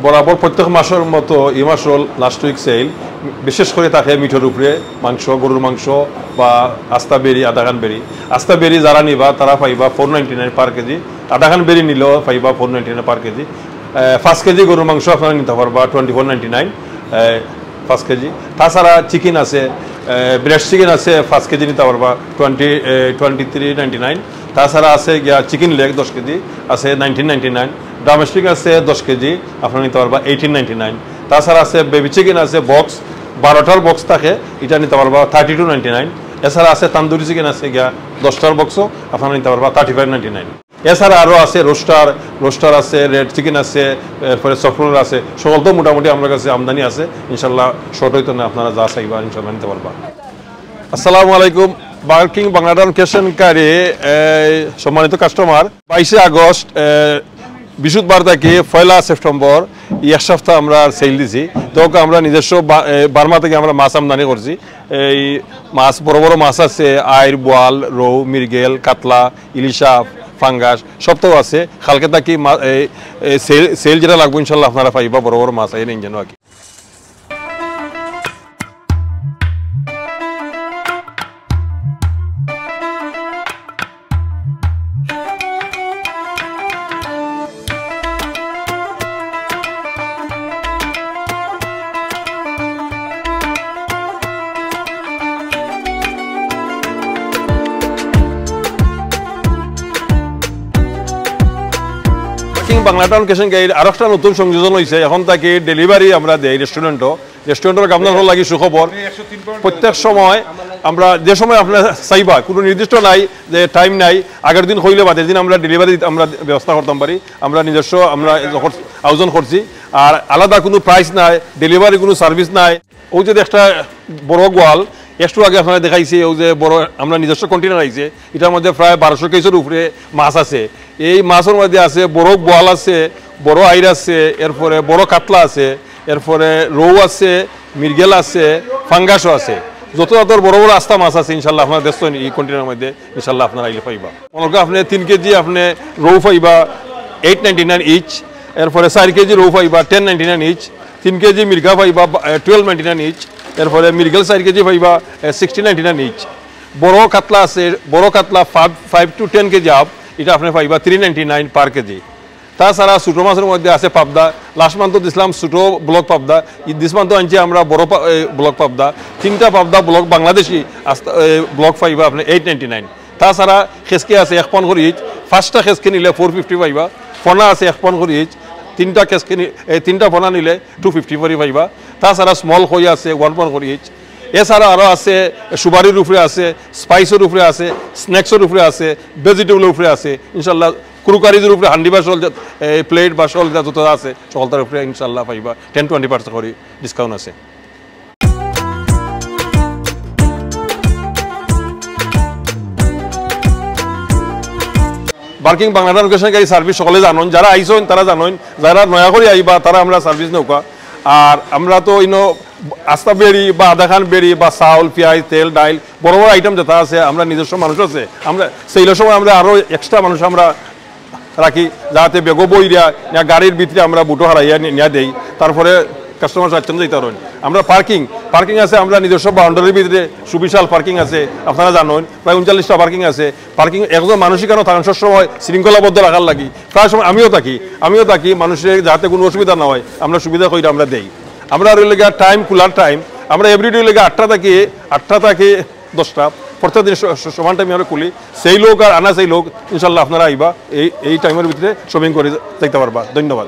বরাবর প্রত্যেক মাসের মতো এই মাসও লাস্ট উইক সেল বিশেষ করে থাকে মিঠের উপরে মাংস গরুর মাংস বা আস্তা বেরি আধাখান বেরি আস্তা বেরি যারা নিবা তারা পাইবা 499 পার কেজি আধাখান বেরি নিলেও পাইবা 499 পার কেজি 5 কেজি গরুর মাংস আপনারা নিতে পারবা 2499 5 কেজি তাছাড়া চিকেন আছে ব্রেস্ট চিকেন আছে 5 কেজি নিতে পারবা 2399 তাছাড়া আছে গিয়া চিকেন লেগ 10 কেজি আছে 1999 ডোমেস্টিক আছে 10 কেজি আপনারা নিতে পারবা 1899 তাছাড়া আছে বেবি চিকেন আছে বক্স 12টার বক্স থাকে এটা নিতে পারবা 3299 এছাড়া আছে তান্দুরি চিকেন আছে গিয়া 10টার বক্সও আপনারা নিতে পারবা 3599 এছাড়া আরও আছে রোস্টার আছে রেড চিকেন আছে এরপরে সফরোল আছে সকল তো মোটামুটি আমার কাছে আমদানি আছে ইনশাল্লাহ শর্ট হইতো না আপনারা যা চাইবা ইনশাল্লাহ নিতে পারবা আসসালামু আলাইকুম বার্কিং বাংলাদেশ কেশনকারী সম্মানিত কাস্টমার 22 আগস্ট বৃহস্পতিবার থেকে 1 সেপ্টেম্বর এক সপ্তাহ আমরা সেল দিছি তো আমরা নিজস্ব বার্মা থেকে আমরা মাছ আমদানি করছি এই মাছ বড় বড় মাছ আছে আইর বোয়াল রৌ মৃগেল কাতলা ইলিশা ফাঙ্গাস সব তো আছে কালকে থাকি সেল যেটা লাগবে ইনশাল্লাহ আপনারা পাইবা বড় বড় মাছ আইন ইঞ্জানো আর কি বাংলা টাউন কেশন গাইড আর একটা নতুন সংযোজন হয়েছে এখন তাকে ডেলিভারি আমরা দেই রেস্টুরেন্টের আপনার লাগি সুখবর প্রত্যেক সময় আমরা যে সময় আপনার চাইবা কোনো নির্দিষ্ট নাই যে টাইম নাই আগের দিন হইলে বাদের দিন আমরা ডেলিভারি আমরা ব্যবস্থা করতাম পারি আমরা নিজস্ব আমরা আয়োজন করছি আর আলাদা কোনো প্রাইস নাই ডেলিভারি কোনো সার্ভিস নাই ওই যে একটা বড় গোয়াল একটু আগে আপনারা দেখাইছি ওই যে বড় আমরা নিজস্ব কন্টেনার আইছে এটার মধ্যে প্রায় 1200 কেজির উপরে মাছ আছে এই মাছের মধ্যে আছে বড় বোয়াল আছে বড় আইর আছে এরপরে বড় কাতলা আছে এরপরে রৌ আছে মৃগেল আছে ফাঙ্গাসও আছে যত বড় বড় আস্তা মাছ আছে ইনশাল্লাহ আপনার দেখছেন এই কন্টেনারের মধ্যে ইনশাল্লাহ আপনারা আইলে পাইবা মনে করেন আপনি 3 কেজি আপনি রৌ পাইবা 899 ইচ এরপরে 4 কেজি রৌ পাইবা 1099 ইচ 3 কেজি মৃগা পাইবা 1299 ইচ এরপরে মৃগেল 4 কেজি পাইবা 1699 ইচ বড় কাতলা আছে বড় কাতলা 5 to 10 কেজি আপ এটা আপনি পাইবা 399 পার কেজি তাছাড়া ছোটো মাছের মধ্যে আছে পাবদা লাস্ট মান্থ দিছিলাম ছোটো ব্লক পাবদা দিস মান্থ আনছি আমরা বড় ব্লক পাবদা 3টা পাবদা ব্লক বাংলাদেশি ব্লক পাইবা আপনি 899 তাছাড়া খেসকে আছে 1 পাউন্ড করে ইচ 5টা খেসকে নিলে 450 পাইবা ফোনা আছে 1 পাউন্ড করে ইচ 3টা খেসকে 3টা ফোনা নিলে 250 করে পাইবা তাছাড়া স্মল কই আছে 1 পাউন্ড করে ইচ এছাড়া আরও আছে সুপারির উপরে আছে স্পাইসের উপরে আছে স্ন্যাক্সের উপরে আছে ভেজিটেবলের উপরে আছে ইনশাল্লাহ ক্রুকারিজের উপরে হান্ডি বা শল প্লেট বা শল যত আছে সকলটার উপরে ইনশাল্লাহ পাইবা 10-20% করে ডিসকাউন্ট আছে বার্কিং বাংলাদেশ লোকেশনকারী সার্ভিস সকলে জানেন যারা আইসেন তারা জানেন যারা নয়া করে আইবা তারা আমরা সার্ভিস নৌকা আর আমরা তো ইনো আস্তা বেরি বা আধাখান বেরি বা চাউল পেঁয়াজ তেল ডাইল বড় বড় আইটেম যেটা আছে আমরা নিজস্ব মানুষ আছে আমরা সেইলের সময় আমরা আরও এক্সট্রা মানুষ আমরা রাখি যাতে বেগো বইরা গাড়ির ভিতরে আমরা বুটো হারাইয়া নিয়ে দেই তারপরে কাস্টমার স্বাচ্ছন্দ্য দিতে পারেন আমরা পার্কিং আছে আমরা নিজস্ব বাউন্ডারির ভিতরে সুবিশাল পার্কিং আছে আপনারা জানেন প্রায় 39টা পার্কিং আছে পার্কিং একজন মানুষই কেন থাকেন সবসময় শৃঙ্খলাবদ্ধ রাখার লাগি প্রায় সময় আমিও থাকি মানুষের যাতে কোনো অসুবিধা না হয় আমরা সুবিধা করে আমরা দেই আমরা রইলে টাইম কুলার টাইম আমরা এভরিডে লেগে 8টা থেকে 10টা প্রত্যেক দিন সমান টাইমে আমরা খুলি সেই লোক আর আনা সেই লোক ইনশাল্লাহ আপনারা আইবা এই টাইমের ভিতরে শপিং করে দেখতে পারবা ধন্যবাদ